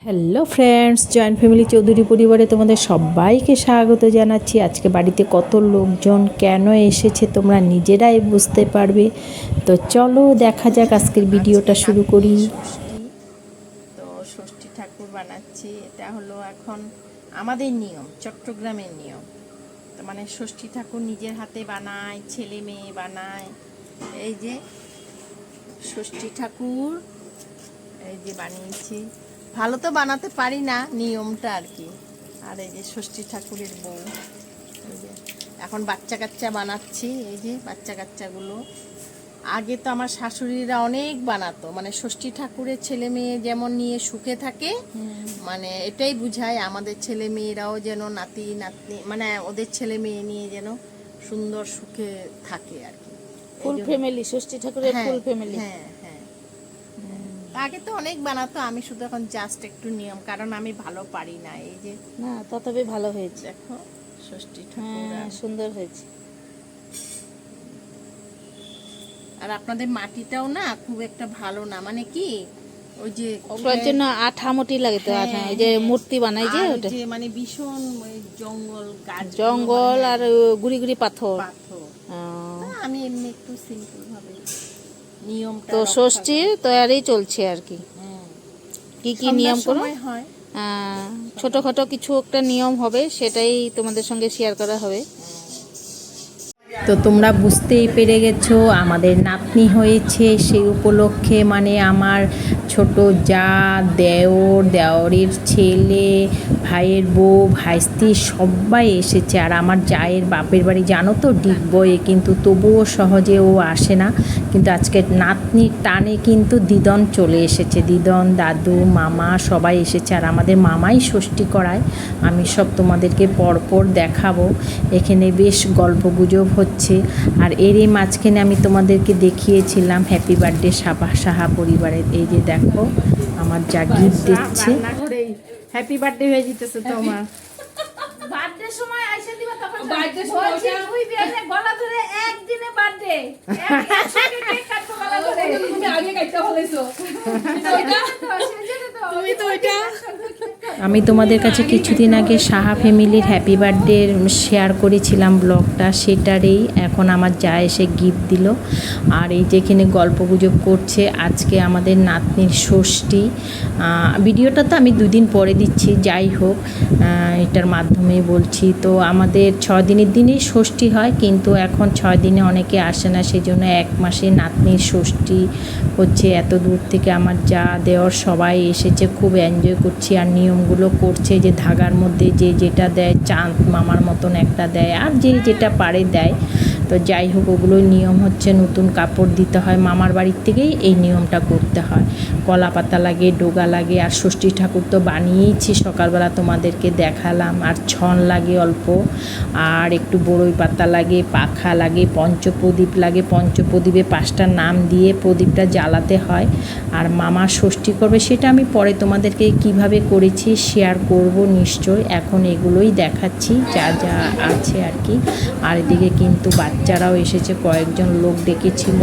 Hello friends, joint family Chowdhury পরিবারে তোমাদের সবাইকে স্বাগত জানাচ্ছি। আজকে বাড়িতে কত লোকজন কেন এসেছে তোমরা নিজেরাই বুঝতে পারবে। তো চলো দেখা যাক আজকের ভিডিওটা শুরু করি। তো ষষ্ঠী ঠাকুর বানাচ্ছি। এটা হলো এখন আমাদের নিয়ম, চট্টগ্রামের নিয়ম। তো মানে ষষ্ঠী ঠাকুর নিজের হাতে বানায়, ছেলে মেয়ে বানায়। এই যে ষষ্ঠী ঠাকুর এই যে বানিয়েছি। ভালো তো বানাতে পারি না, নিয়মটা আর কি। আর এই যে ষষ্ঠী ঠাকুরের বউ, এই যে এখন বাচ্চা কাচ্চা বানাচ্ছি। এই যে বাচ্চা কাচ্চাগুলো আগে তো আমার শাশুড়িরা অনেক বানাতো, মানে ষষ্ঠী ঠাকুরের ছেলে মেয়ে যেমন নিয়ে সুখে থাকে, মানে এটাই বুঝায় আমাদের ছেলে মেয়েরাও যেন নাতি নাতনি, মানে ওদের ছেলে মেয়ে নিয়ে যেন সুন্দর সুখে থাকে আর কি। ফুল ফ্যামিলি, ষষ্ঠী ঠাকুরের ফুল ফ্যামিলি। হ্যাঁ হ্যাঁ, আগে তো অনেক বানাতো, আমি শুধু এখন জাস্ট একটু নিয়ম, কারণ আমি ভালো পারি না। এই যে না, তথাপি ভালো হয়েছে, দেখো ষষ্ঠী ঠাকুর সুন্দর হয়েছে। আর আপনাদের মাটিটাও না খুব একটা ভালো না, মানে কি ওই যে ওটার জন্য আঠামোটি লাগে তো, ওই যে মূর্তি বানাই যে ওটা, মানে ভীষণ ওই জঙ্গল গাছ, জঙ্গল আর গুড়ি গুড়ি পাথর। আমি এমনি একটু সিম্পল ভাবে নিয়মটা। তো ষষ্ঠীর তৈরি চলছে আর কি। কি কি নিয়ম করো হয়, ছোটখাটো কিছু একটা নিয়ম হবে, সেটাই তোমাদের সঙ্গে শেয়ার করা হবে। তো তোমরা বুঝতেই পেরে গেছো আমাদের নাতনি হয়েছে, সেই উপলক্ষে মানে আমার ছোট যা, দেওর, দেওরের ছেলে, ভাইয়ের বউ, ভাইস্তি সবাই এসেছে। আর আমার জায়ের বাপের বাড়ি জানো তো ডিগবয়ে, কিন্তু তবুও সহজে ও আসে না। কিন্তু আজকে নাতনির টানে কিন্তু দিদন চলে এসেছে, দিদন, দাদু, মামা সবাই এসেছে। আর আমাদের মামাই ষষ্ঠী করায়, আমি সব তোমাদেরকে পরপর দেখাবো। এখানে বেশ গল্পগুজব হচ্ছে। আর এরই মাঝখানে আমি তোমাদেরকে দেখিয়েছিলাম হ্যাপি বার্থডে সাহা পরিবারের। এই যে দেখো আমার যা গিফট দিচ্ছে, হ্যাপি বার্থডে হয়ে যেতেছে তোমার। বার্থডে সময় আইসা দিবা, তখন বার্থডে সময় ওই বিয়ারে গলা ধরে একদিনে বার্থডে একসাথে কেক কাটবো গলা ধরে। তুমি আগে কাটতে হলেছো, তুমি তো ওইটা। আমি তোমাদের কাছে কিছুদিন আগে সাহা ফ্যামিলির হ্যাপি বার্থডে শেয়ার করেছিলাম ব্লগটা, সেটারই এখন আমার যা এসে গিফট দিল। আর এই যেখানে গল্পগুজব করছে, আজকে আমাদের নাতনির ষষ্ঠী। ভিডিওটা তো আমি দুদিন পরে দিচ্ছি, যাই হোক এটার মাধ্যমে বলছি। তো আমাদের 6 দিনের দিনেই ষষ্ঠী হয়, কিন্তু এখন 6 দিনে অনেকে আসে না, সেই জন্য 1 মাসে নাতনির ষষ্ঠী হচ্ছে। এত দূর থেকে আমার যা, দেওর সবাই এসেছে, খুব এনজয় করছি। আর নিয়মগুলো করছে যে ধাগার মধ্যে যে যেটা দেয়, চাঁদ মামার মতন একটা দেয়, আর যে যেটা পারে দেয়। তো যাই হোক ওগুলো নিয়ম হচ্ছে, নতুন কাপড় দিতে হয়, মামার বাড়ির থেকেই এই নিয়মটা করতে হয়। কলা পাতা লাগে, ডোগা লাগে। আর ষষ্ঠী ঠাকুর তো বানিয়েইছি, সকালবেলা তোমাদেরকে দেখালাম। আর ছন লাগে অল্প, আর একটু বড়ই পাতা লাগে, পাখা লাগে, পঞ্চপ্রদীপ লাগে। পঞ্চপ্রদীপে 5টা নাম দিয়ে প্রদীপটা জ্বালাতে হয়। আর মামা ষষ্ঠী করবে, সেটা আমি পরে তোমাদেরকে কিভাবে করেছি শেয়ার করব নিশ্চয়। এখন এগুলোই দেখাচ্ছি যা যা আছে আর কি। আর এদিকে কিন্তু বাচ্চারাও এসেছে, কয়েকজন লোক ডেকেছিল,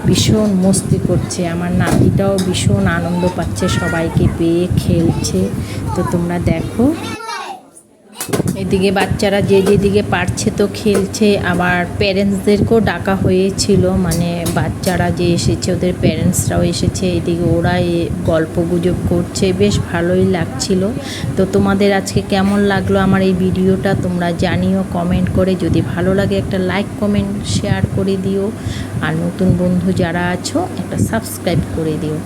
ভীষণ মস্তি করছে। আমার নাতিটাও ভীষণ আনন্দ পাচ্ছে, সবাইকে পেয়ে খেলছে। তো তোমরা দেখো এদিকে বাচ্চারা যে যেদিকে পারছে তো খেলছে। আবার প্যারেন্টসদেরকেও ডাকা হয়েছিল, মানে বাচ্চারা যে এসেছে ওদের প্যারেন্টসরাও এসেছে। এদিকে ওরা গল্পগুজব করছে, বেশ ভালোই লাগছিল। তো তোমাদের আজকে কেমন লাগলো আমার এই ভিডিওটা তোমরা জানিও কমেন্ট করে। যদি ভালো লাগে একটা লাইক, কমেন্ট, শেয়ার করে দিও। আর নতুন বন্ধু যারা আছো একটা সাবস্ক্রাইব করে দিও।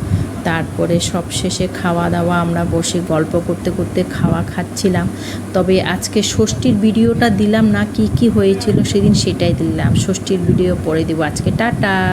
তারপরে সব শেষে খাওয়া দাওয়া, আমরা বসে গল্প করতে করতে খাওয়া খাচ্ছিলাম। তবে আজকে ষষ্ঠীর ভিডিওটা দিলাম না, কি কি হয়েছিল সেদিন সেটাই দিলাম। ষষ্ঠীর ভিডিও পরে দেবো আজকে। টাটা।